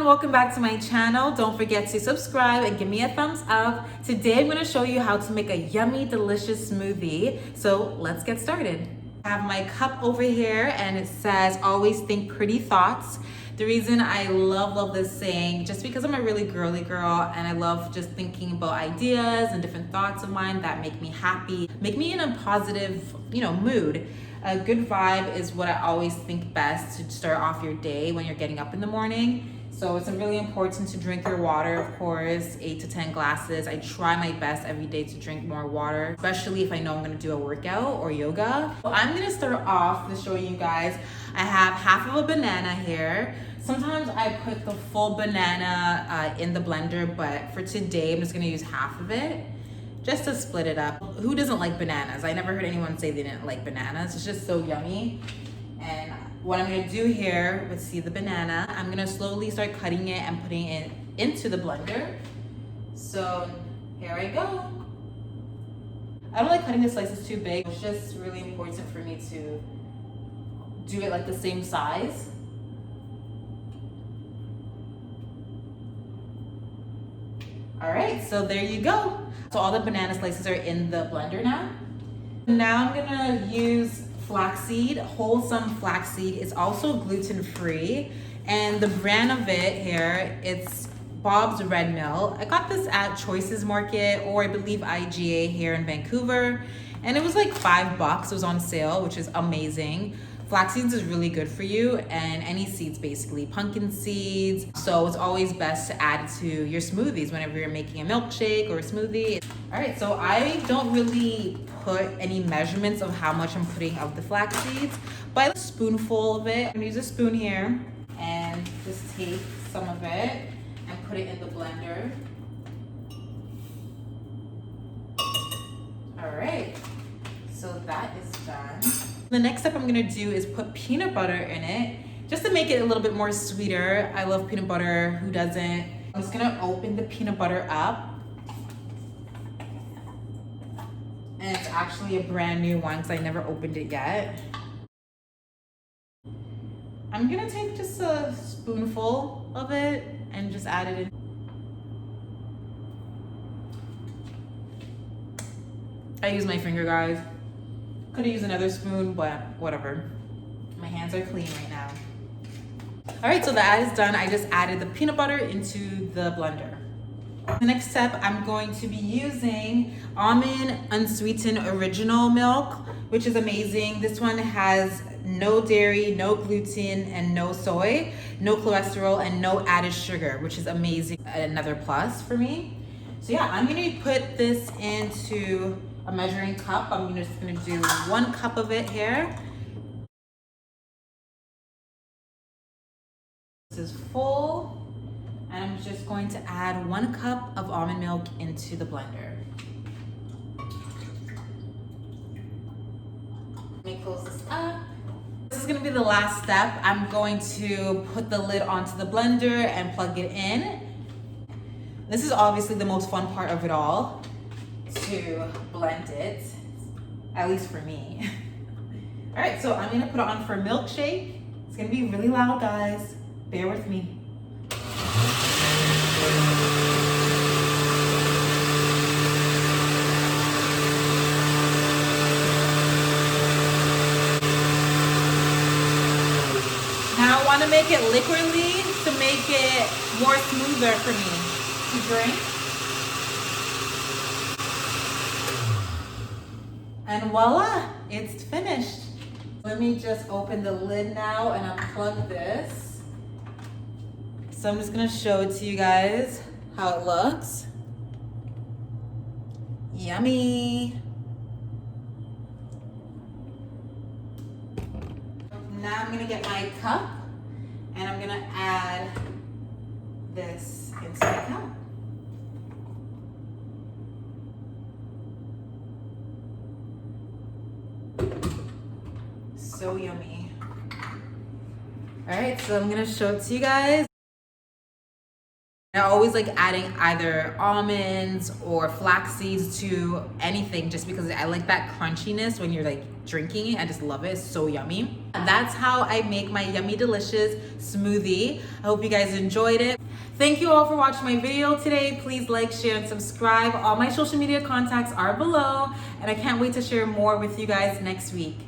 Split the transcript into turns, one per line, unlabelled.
welcome back to my channel. Don't forget to subscribe and give me a thumbs up. Today I'm going to show you how to make a yummy, delicious smoothie. So let's get started. I have my cup over here and it says, always think pretty thoughts. The reason I love this saying, just because I'm a really girly girl and I love just thinking about ideas and different thoughts of mine that make me happy, make me in a positive, mood. A good vibe is what I always think best to start off your day when you're getting up in the morning. So it's really important to drink your water, of course, 8 to 10 glasses. I try my best every day to drink more water, especially if I know I'm gonna do a workout or yoga. So I'm gonna start off with showing you guys, I have half of a banana here. Sometimes I put the full banana in the blender, but for today, I'm just gonna use half of it just to split it up. Who doesn't like bananas? I never heard anyone say they didn't like bananas. It's just so yummy. And what I'm gonna do here, let's see the banana, I'm gonna slowly start cutting it and putting it into the blender. So here I go. I don't like cutting the slices too big. It's just really important for me to do it like the same size. All right, so there you go. So all the banana slices are in the blender now. Now I'm gonna use flaxseed, wholesome flaxseed. It's also gluten-free. And the brand of it here, it's Bob's Red Mill. I got this at Choices Market, or I believe IGA here in Vancouver. And it was like $5, it was on sale, which is amazing. Flax seeds is really good for you, and any seeds basically, pumpkin seeds. So it's always best to add to your smoothies whenever you're making a milkshake or a smoothie. All right, so I don't really put any measurements of how much I'm putting of the flax seeds, but a spoonful of it. I'm gonna use a spoon here and just take some of it and put it in the blender. All right, so that is done. The next step I'm gonna do is put peanut butter in it, just to make it a little bit more sweeter. I love peanut butter, who doesn't? I'm just gonna open the peanut butter up. And it's actually a brand new one because I never opened it yet. I'm gonna take just a spoonful of it and just add it in. I use my finger, guys. Could have used another spoon, but whatever. My hands are clean right now. All right, so that is done. I just added the peanut butter into the blender. The next step, I'm going to be using almond unsweetened original milk, which is amazing. This one has no dairy, no gluten, and no soy, no cholesterol, and no added sugar, which is amazing. Another plus for me. So yeah, I'm gonna put this into a measuring cup. I'm just gonna do 1 cup of it here. This is full, and I'm just going to add 1 cup of almond milk into the blender. Let me close this up. This is gonna be the last step. I'm going to put the lid onto the blender and plug it in. This is obviously the most fun part of it all, to blend it, at least for me. All right, so I'm gonna put it on for a milkshake. It's gonna be really loud, guys. Bear with me. Now I wanna make it liquidy to make it more smoother for me to drink. And voila, it's finished. Let me just open the lid now and unplug this. So I'm just gonna show it to you guys how it looks. Yummy. Now I'm gonna get my cup and I'm gonna add this into my cup. So yummy. All right, so I'm gonna show it to you guys. I always like adding either almonds or flax seeds to anything just because I like that crunchiness when you're like drinking it. I just love it. It's so yummy. That's how I make my yummy delicious smoothie. I hope you guys enjoyed it. Thank you all for watching my video today. Please like, share, and subscribe. All my social media contacts are below, and I can't wait to share more with you guys next week.